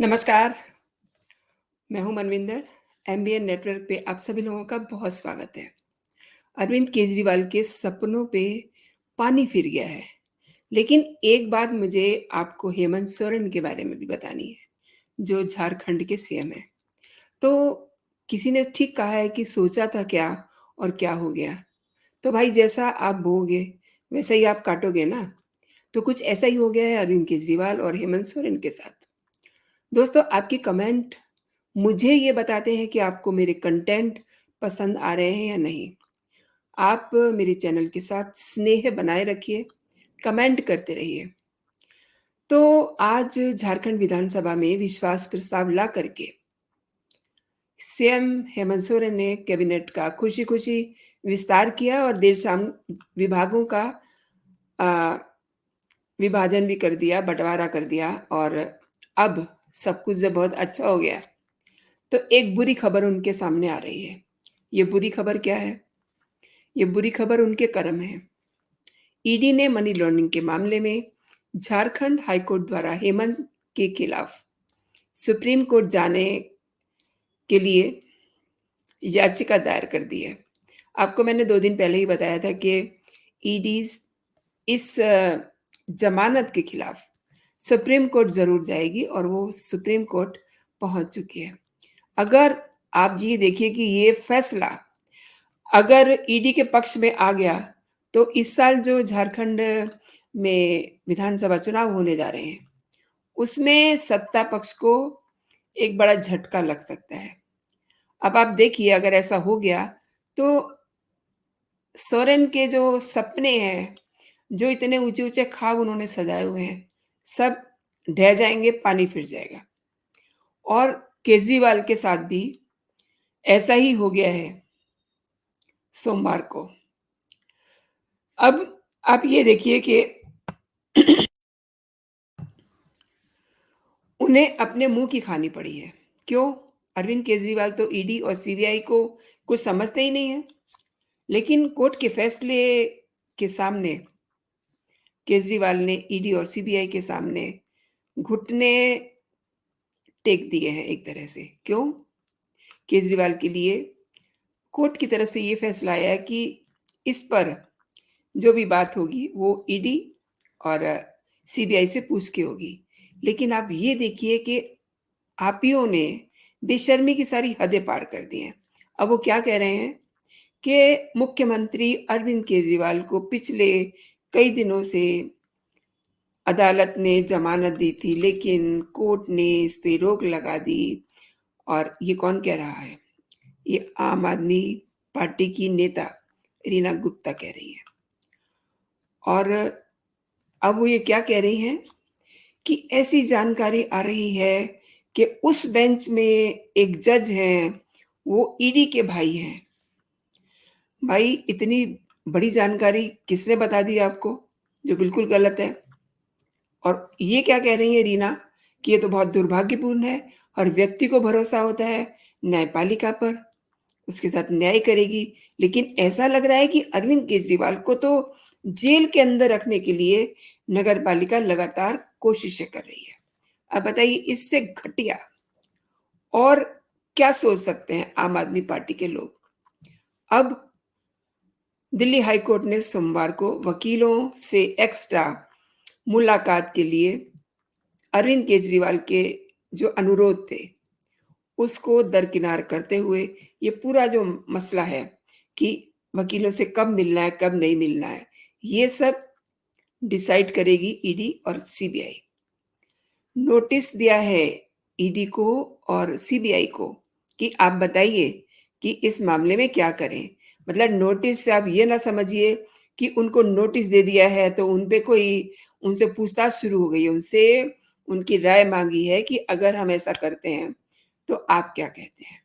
नमस्कार, मैं हूँ मनविंदर। एमबीएन नेटवर्क पे आप सभी लोगों का बहुत स्वागत है। अरविंद केजरीवाल के सपनों पे पानी फिर गया है, लेकिन एक बात मुझे आपको हेमंत सोरेन के बारे में भी बतानी है, जो झारखंड के सीएम हैं। तो किसी ने ठीक कहा है कि सोचा था क्या और क्या हो गया? तो भाई जैसा आप बोओगे, वैसा ही आप काटोगे ना? तो कुछ ऐसा ही हो गया है अरविंद केजरीवाल और हेमंत सोरेन के साथ। दोस्तों, आपके कमेंट मुझे ये बताते हैं कि आपको मेरे कंटेंट पसंद आ रहे हैं या नहीं। आप मेरे चैनल के साथ स्नेह बनाए रखिए, कमेंट करते रहिए। तो आज झारखंड विधानसभा में विश्वास प्रस्ताव ला करके सीएम हेमंत सोरेन ने कैबिनेट का खुशी-खुशी विस्तार किया और देर शाम विभागों का अ, विभाजन भी कर दिया, बँटवारा कर दिया और अब सब कुछ जब बहुत अच्छा हो गया, तो एक बुरी खबर उनके सामने आ रही है। ये बुरी खबर क्या है? ये बुरी खबर उनके कर्म है। ईडी ने मनी लॉन्ड्रिंग के मामले में झारखंड हाईकोर्ट द्वारा हेमंत के खिलाफ सुप्रीम कोर्ट जाने के लिए याचिका दायर कर दी है। आपको मैंने 2 दिन पहले ही बताया था कि ईडी इस ज़मानत के खिलाफ सुप्रीम कोर्ट ज़रूर जाएगी और वो सुप्रीम कोर्ट पहुँच चुकी है। अगर आप ये देखिए कि ये फैसला अगर ईडी के पक्ष में आ गया, तो इस साल जो झारखंड में विधानसभा चुनाव होने जा रहे हैं, उसमें सत्ता पक्ष को एक बड़ा झटका लग सकता है। अब आप देखिए अगर ऐसा हो गया, तो सोरेन के जो सपने हैं, जो इतने ऊँचे-ऊँचे ख्वाब उन्होंने सजाए हुए हैं, सब ढह जाएँगे, पानी फिर जाएगा। और केजरीवाल के साथ भी ऐसा ही हो गया है सोमवार को। अब आप ये देखिए कि उन्हें अपने मुँह की खानी पड़ी है। क्यों? अरविंद केजरीवाल तो ईडी और सीबीआई को कुछ समझते ही नहीं हैं। लेकिन कोर्ट के फैसले के सामने केजरीवाल ने ईडी और सीबीआई के सामने घुटने टेक दिए हैं एक तरह से। क्यों? केजरीवाल के लिए कोर्ट की तरफ से ये फैसला आया है कि इस पर जो भी बात होगी वो ईडी और सीबीआई से पूछ के होगी। लेकिन आप ये देखिए कि आपियों ने बेशर्मी की सारी हदें पार कर दी हैं। अब वो क्या कह रहे हैं कि मुख्यमंत्री अरविंद केजरीवाल को पिछले कई दिनों से अदालत ने ज़मानत दी थी, लेकिन कोर्ट ने इस पे रोक लगा दी और ये कौन कह रहा है? ये आम आदमी पार्टी की नेता रीना गुप्ता कह रही है। और अब वो ये क्या कह रही हैं कि ऐसी जानकारी आ रही है कि उस बेंच में एक जज हैं, वो ईडी के भाई हैं। भाई इतनी बड़ी जानकारी किसने बता दी आपको? जो बिल्कुल गलत है। और ये क्या कह रही हैं रीना कि ये तो बहुत दुर्भाग्यपूर्ण है, हर व्यक्ति को भरोसा होता है न्यायपालिका पर, उसके साथ न्याय करेगी। लेकिन ऐसा लग रहा है कि अरविंद केजरीवाल को तो जेल के अंदर रखने के लिए नगरपालिका लगातार कोशिशें कर रही है। अब बताइए इससे घटिया और क्या सोच सकते हैं आम आदमी पार्टी के लोग? अब दिल्ली हाई कोर्ट ने सोमवार को वकीलों से एक्स्ट्रा मुलाकात के लिए अरविंद केजरीवाल के जो अनुरोध थे, उसको दरकिनार करते हुए ये पूरा जो मसला है कि वकीलों से कब मिलना है, कब नहीं मिलना है, ये सब डिसाइड करेगी ईडी और सीबीआई। नोटिस दिया है ईडी को और सीबीआई को कि आप बताइए कि इस मामले में क्या करें? मतलब नोटिस से आप ये ना समझिए कि उनको नोटिस दे दिया है तो उन पे कोई उनसे पूछताछ शुरू हो गई है। उनसे उनकी राय माँगी है कि अगर हम ऐसा करते हैं, तो आप क्या कहते हैं?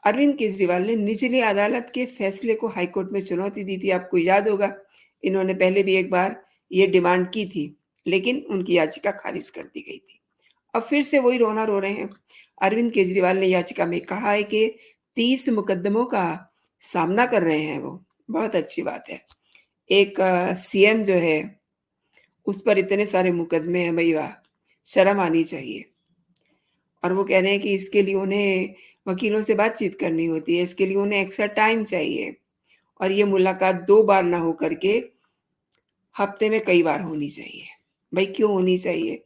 अरविंद केजरीवाल ने निचली अदालत के फैसले को हाई कोर्ट में चुनौती दी थी, आपको याद होगा। इन्होंने पहले भी एक बार ये डिमांड की थी, लेकिन उनकी याचिका खारिज कर दी गई थी। अब फिर से वही रोना रो रहे हैं। अरविंद केजरीवाल ने याचिका में कहा है कि 30 मुकद्दमों का सामना कर रहे हैं वो, बहुत अच्छी बात है। एक सीएम जो है, उस पर इतने सारे मुकदमे हैं, भई वाह! शर्म आनी चाहिए। और वो कह रहे हैं कि इसके लिए उन्हें वकीलों से बातचीत करनी होती है, इसके लिए उन्हें एक्स्ट्रा टाइम चाहिए और ये मुलाकात 2 बार ना हो करके हफ्ते में कई बार होनी चाहिए। भई क्यों होनी चाहिए?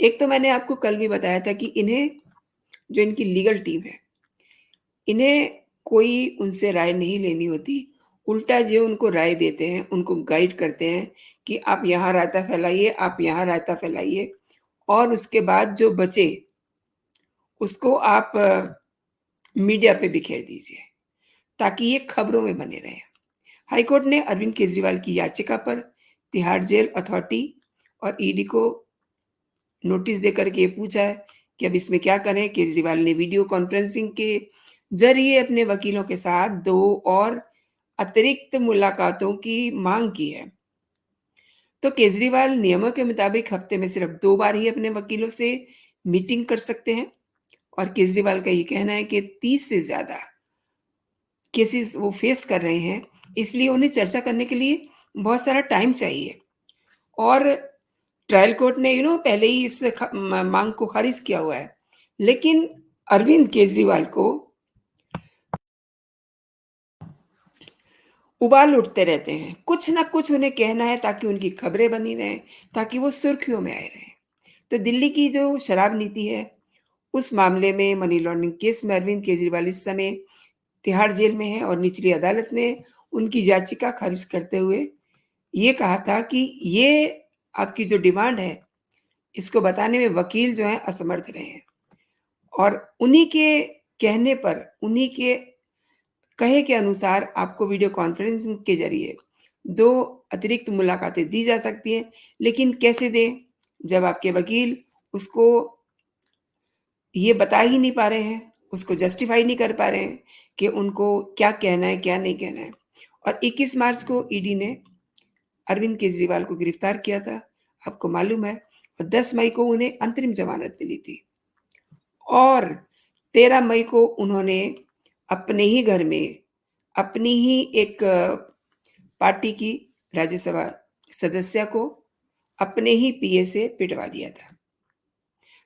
एक तो मैंने आपको कल भी बताया था कि इन्हें जो इनकी लीगल टीम है, इन्हें कोई उनसे राय नहीं लेनी होती, उल्टा जो उनको राय देते हैं, उनको गाइड करते हैं कि आप यहाँ रायता फैलाइए, आप यहाँ रायता फैलाइए और उसके बाद जो बचे, उसको आप मीडिया पे बिखेर दीजिए, ताकि ये खबरों में बने रहें। हाईकोर्ट ने अरविंद केजरीवाल की याचिका पर तिहाड़ जेल अथॉरिटी और ईडी को नोटिस देकर के ये पूछा है कि अब इसमें क्या करें? केजरीवाल ने वीडियो कॉन्फ्रेंसिंग के ज़रिए अपने वकीलों के साथ 2 और अतिरिक्त मुलाकातों की माँग की है। तो केजरीवाल नियमों के मुताबिक हफ्ते में सिर्फ 2 बार ही अपने वकीलों से मीटिंग कर सकते हैं और केजरीवाल का ये कहना है कि 30 से ज़्यादा केसेस वो फेस कर रहे हैं, इसलिए उन्हें चर्चा करने के लिए बहुत सारा टाइम चाहिए और ट्रायल कोर्ट ने पहले ही इस मांग को खारिज किया हुआ है। लेकिन अरविंद केजरीवाल को उबाल उठते रहते हैं। कुछ ना कुछ उन्हें कहना है ताकि उनकी खबरें बनी रहें, ताकि वो सुर्खियों में आए रहें। तो दिल्ली की जो शराब नीति है, उस मामले में मनी लॉन्ड्रिंग केस में अरविंद केजरीवाल इस समय तिहाड़ जेल में हैं और निचली अदालत ने उनकी याचिका खारिज करते हुए ये कहा था कि ये आपकी जो डिमांड है, इसको बताने में वकील जो हैं असमर्थ रहे हैं और उन्हीं के कहने पर, उन्हीं के कहे के अनुसार आपको वीडियो कॉन्फ्रेंसिंग के ज़रिए 2 अतिरिक्त मुलाकातें दी जा सकती हैं, लेकिन कैसे दें? जब आपके वकील उसको ये बता ही नहीं पा रहे हैं, उसको जस्टिफ़ाई नहीं कर पा रहे हैं कि उनको क्या कहना है, क्या नहीं कहना है। और 21 मार्च को ईडी ने अरविंद केजरीवाल को गिरफ्तार किया था, आपको मालूम है और 10 मई को उन्हें अंतरिम ज़मानत मिली थी और 13 मई को उन्होंने अपने ही घर में, अपनी ही एक पार्टी की राज्यसभा सदस्या को अपने ही पीए से पिटवा दिया था।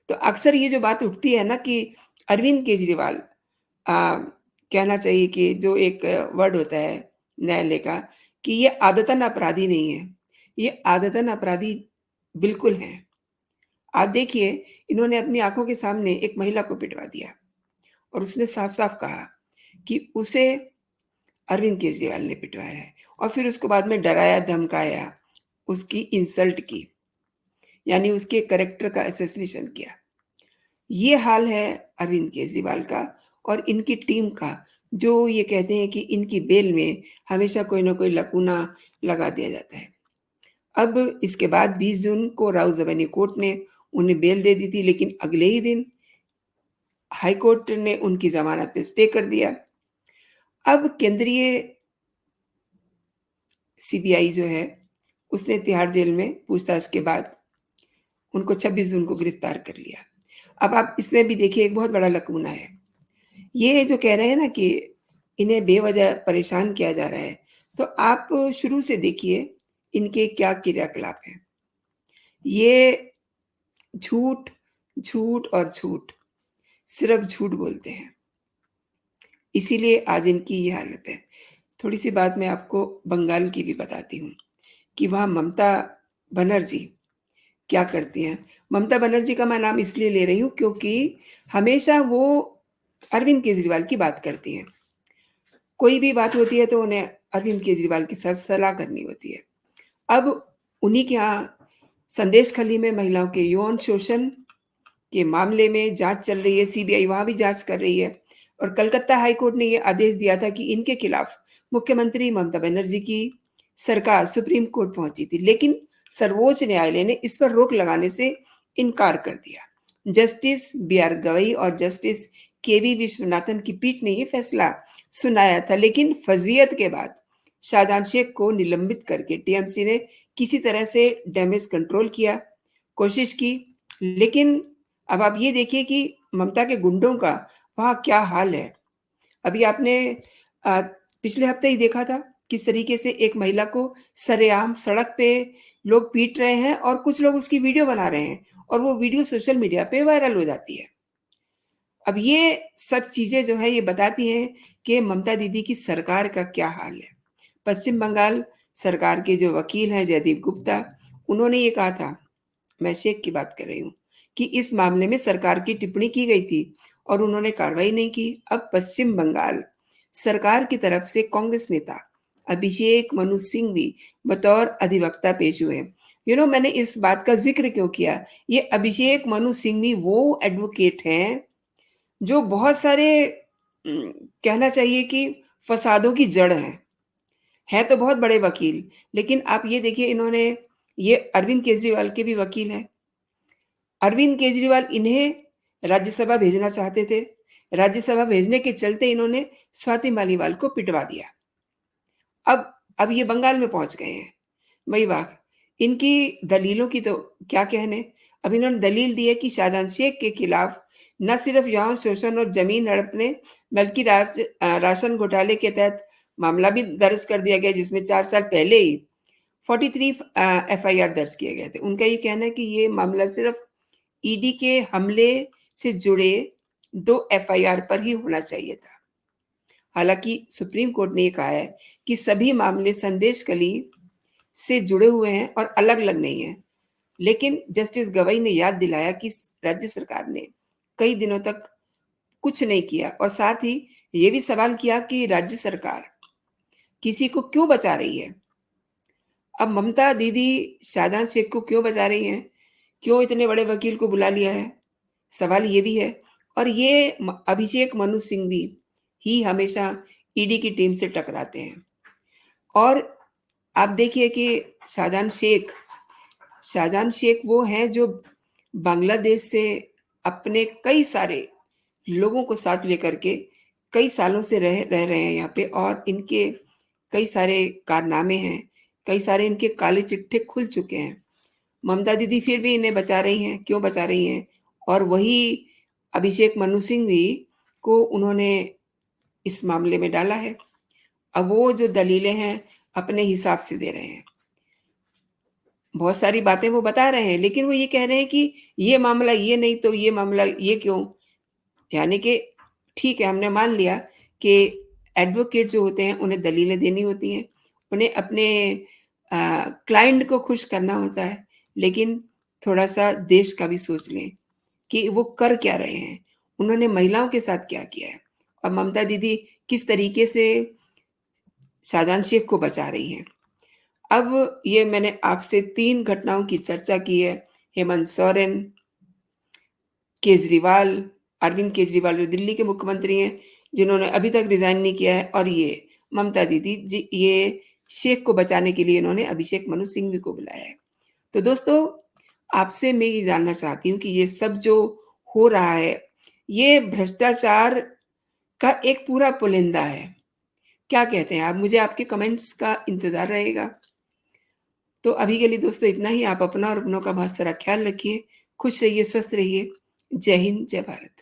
तो अक्सर ये जो बात उठती है ना कि अरविंद केजरीवाल कहना चाहिए कि जो एक वर्ड होता है न्यायालय का कि ये आदतन अपराधी नहीं है, ये आदतन अपराधी बिल्कुल हैं। आप देखिए, इन्होंने अपनी आँखों के सामने एक महिला को पिटवा दिया और उसने साफ-साफ कहा कि उसे अरविंद केजरीवाल ने पिटवाया है और फिर उसको बाद में डराया, धमकाया, उसकी इंसल्ट की, यानी उसके कैरेक्टर का असैसिनेशन किया। ये हाल है अरविंद केजरीवाल का और इनकी टीम का, जो ये कहते हैं कि इनकी बेल में हमेशा कोई न कोई लकूना लगा दिया जाता है। अब इसके बाद 20 जून को राउज़ एवेन्यू कोर्ट ने उन्हें बेल दे दी थी, लेकिन अगले ही दिन हाई कोर्ट ने उनकी ज़मानत पे स्टे कर दिया। अब केंद्रीय सीबीआई जो है, उसने तिहाड़ जेल में पूछताछ के बाद उनको 26 जून को गिरफ्तार कर लिया। अब आप इसमें भी देखिए एक बहुत बड़ा लकूना है। ये जो कह रहे हैं ना कि इन्हें बेवजह परेशान किया जा रहा है, तो आप शुरू से देखिए इनके क्या क्रियाकलाप हैं। ये झूठ, झूठ और झूठ, सिर्फ़ झूठ बोलते हैं। इसीलिए आज इनकी ये हालत है। थोड़ी-सी बात मैं आपको बंगाल की भी बताती हूँ कि वहाँ ममता बनर्जी क्या करती हैं। ममता बनर्जी का मैं नाम इसलिए ले रही हूँ क्योंकि हमेशा वो अरविंद केजरीवाल की बात करती हैं। कोई भी बात होती है तो उन्हें अरविंद केजरीवाल के साथ सलाह करनी होती है। अब उन्हीं के यहाँ संदेश खली में महिलाओं के यौन शोषण के मामले में जाँच चल रही है, सीबीआई वहाँ भी जाँच कर रही है और कलकत्ता हाई कोर्ट ने ये आदेश दिया था कि इनके खिलाफ मुख्यमंत्री ममता बनर्जी की सरकार सुप्रीम कोर्ट पहुँची थी, लेकिन सर्वोच्च न्यायालय ने इस पर रोक लगाने से इनकार कर दिया। Justice B R. गवई और जस्टिस के.वी. विश्वनाथन की पीठ ने ये फैसला सुनाया था, लेकिन फजीहत के बाद शाहजहां शेख को निलंबित करके टीएमसी ने किसी तरह से डैमेज कंट्रोल किया, कोशिश की, लेकिन अब आप ये देखिए कि ममता के गुंडों का वहाँ क्या हाल है। अभी आपने अ, पिछले हफ्ते ही देखा था किस तरीके से एक महिला को सरेआम सड़क पे लोग पीट रहे हैं और कुछ लोग उसकी वीडियो बना रहे हैं और वो वीडियो सोशल मीडिया पे वायरल हो जाती है। अब ये सब चीज़ें जो है ये बताती हैं कि ममता दीदी की सरकार का क्या हाल है। पश्चिम बंगाल सरकार के जो वकील हैं जयदीप गुप्ता, उन्होंने ये कहा था, मैं शेख की बात कर रही हूँ, कि इस मामले में सरकार की टिप्पणी की गई थी और उन्होंने कार्रवाई नहीं की। अब पश्चिम बंगाल सरकार की तरफ से कांग्रेस नेता अभिषेक मनु सिंघवी बतौर अधिवक्ता पेश हुए। मैंने इस बात का ज़िक्र क्यों किया? ये अभिषेक मनु सिंघवी वो एडवोकेट हैं जो बहुत सारे उम, कहना चाहिए कि फसादों की जड़ हैं। हैं तो बहुत बड़े वकील, लेकिन आप ये देखिए इन्होंने ये अरविंद केजरीवाल के भी वकील हैं। अरविंद केजरीवाल इन्हें राज्यसभा भेजना चाहते थे। राज्यसभा भेजने के चलते इन्होंने स्वाति मालीवाल को पिटवा दिया। अब ये बंगाल में पहुँच गए हैं। वही बात, इनकी दलीलों की तो क्या कहने। अब इन्होंने दलील दी है कि शाहजहां शेख के खिलाफ न सिर्फ यौन शोषण और जमीन हड़पने बल्कि राशन घोटाले के तहत मामला भी दर्ज कर दिया गया, जिसमें 4 साल पहले ही 43 एफआईआर दर्ज किए गए थे। उनका ये कहना है कि ये मामला सिर्फ ईडी के हमले से जुड़े 2 एफआईआर पर ही होना चाहिए था। हालाँकि सुप्रीम कोर्ट ने ये कहा है कि सभी मामले संदेशखाली से जुड़े हुए हैं और अलग-अलग नहीं हैं। लेकिन जस्टिस गवई ने याद दिलाया कि राज्य सरकार ने कई दिनों तक कुछ नहीं किया और साथ ही ये भी सवाल किया कि राज्य सरकार किसी को क्यों बचा रही है? अब ममता दीदी शाहजहां शेख को क्यों बचा रही हैं? क्यों इतने बड़े वकील को बुला लिया है? सवाल ये भी है। और ये अभिषेक मनु सिंघवी ही हमेशा ईडी की टीम से टकराते हैं। और आप देखिए कि शाहजहां शेख वो हैं जो बांग्लादेश से अपने कई सारे लोगों को साथ लेकर के कई सालों से रह रहे हैं यहाँ पे और इनके कई सारे कारनामे हैं, कई सारे इनके काले चिट्ठे खुल चुके हैं। ममता दीदी फिर भी इन्हें बचा रही हैं, क्यों बचा रही हैं? और वही अभिषेक मनु सिंघवी को उन्होंने इस मामले में डाला है। अब वो जो दलीलें हैं, अपने हिसाब से दे रहे हैं। बहुत सारी बातें वो बता रहे हैं, लेकिन वो ये कह रहे हैं कि ये मामला ये नहीं तो ये मामला ये क्यों? यानी कि ठीक है, हमने मान लिया कि एडवोकेट जो होते हैं, उन्हें दलीलें देनी होती हैं, उन्हें अपने क्लाइंट को खुश करना होता है, लेकिन थोड़ा-सा देश का भी सोच लें कि वो कर क्या रहे हैं? उन्होंने महिलाओं के साथ क्या किया है? और ममता दीदी किस तरीके से शाहजहां शेख को बचा रही हैं। अब ये मैंने आपसे 3 घटनाओं की चर्चा की है, हेमंत सोरेन, केजरीवाल, अरविंद केजरीवाल जो दिल्ली के मुख्यमंत्री हैं, जिन्होंने अभी तक रिज़ाइन नहीं किया है और ये ममता दीदी ये शेख को बचाने के लिए इन्होंने अभिषेक मनु सिंघवी को बुलाया है। तो दोस्तों, आपसे मैं ये जानना चाहती हूँ कि ये सब जो हो रहा है, ये भ्रष्टाचार का एक पूरा पुलिंदा है। क्या कहते हैं आप? मुझे आपके कमेंट्स का इंतज़ार रहेगा। तो अभी के लिए दोस्तों इतना ही। आप अपना और अपनों का बहुत सारा ख़्याल रखिए। खुश रहिए, स्वस्थ रहिए। जय हिंद, जय भारत।